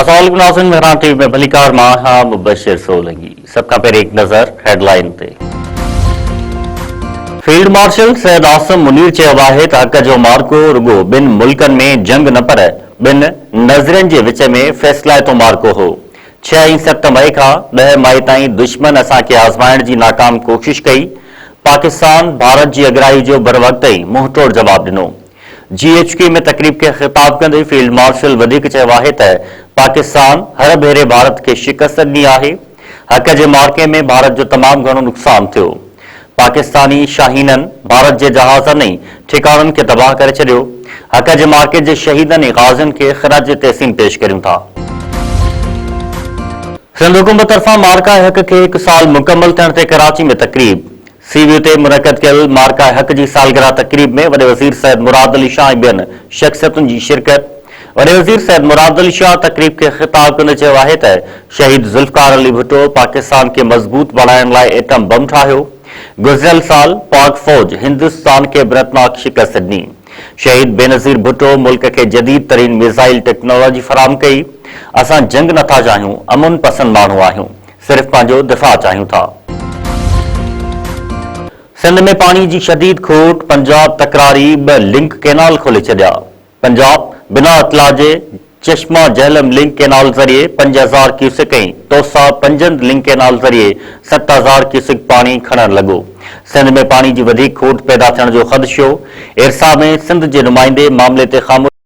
अस्सलाम नाज़रीन, मेहरान टीवी में भलीकार मां मुबशिर सोलंगी। सबका पर एक नजर हेडलाइन ते। फील्ड मार्शल सैयद आसिम मुनीर चयो आहे त हक़ जो मार्को रुगो ॿिनि मुल्कनि में जंग न पर ॿिनि नज़रनि जे विच में फ़ैसिलाइतो मार्को हो। 6 ऐं 7 मई खां 10 मई ताईं दुश्मन असांखे आज़माइण जी नाकाम कोशिश कई। पाकिस्तान भारत जी अगराई जो बर वक्त ई मुंहतोड़ जवाब ॾिनो। GHQ में तकरीब के खिताब कंदे फील्ड मार्शल वधीक चयो आहे त पाकिस्तान हर भेरे भारत के शिकस्त दी है। हक़ के मार्के में भारत जो तमाम घणो नुक़सान थियो। पाकिस्तानी शाहीनन भारत के जहाज़न ऐं ठिकाणन के तबाह करे छॾियो। हक़ के मार्के के शहीदन ऐं गाज़िन के ख़राज तहसीन पेश करूं था। सिंध हुकूमत तरफा मार्का हक़ के 1 साल मुकम्मल थियण ते कराची में तकरीब। सीवियो ते मुनक़द कयल मार्का हक़ की सालगिरह तकरीब में वडे वज़ीर सैयद मुराद अली शाह ऐं ॿियनि शख्सियतुनि जी शिरकत। वडे वज़ीर सैयद मुराद अली शाह तकरीब के खिताब कंदे चयो आहे त शहीद ज़ुल्फ़कार अली भुट्टो पाकिस्तान के मज़बूत बणाइण लाइ एटम बम ठाहियो। गुज़िरियल साल पाक फौज हिंदुस्तान के बरतनाक शिकस्त ॾिनी। शहीद बेनज़ीर भुट्टो मुल्क के जदीद तरीन मिसाइल टेक्नोलॉजी फराहम कई। असां जंग नथा चाहियूं, अमन पसंद माण्हू आहियूं, सिर्फ़ पंहिंजो दिफ़ा चाहियूं था। सिंध में पानी की शदीद खोट, पंजाब तकरारी 2 लिंक कैनाल खोले छॾिया। पंजाब बिना अतला के चश्मा जहलम लिंक कैनाल जरिए 5000 क्यूसेक ऐं तोसा 5 लिंक कैनाल जरिए 7000 क्यूसेक पानी खणण लगो। सिंध में पानी की वधिक खोट पैदा थियण जो ख़दशो। इरसा में सिंध के नुमाइंदे मामले ते ख़ामोश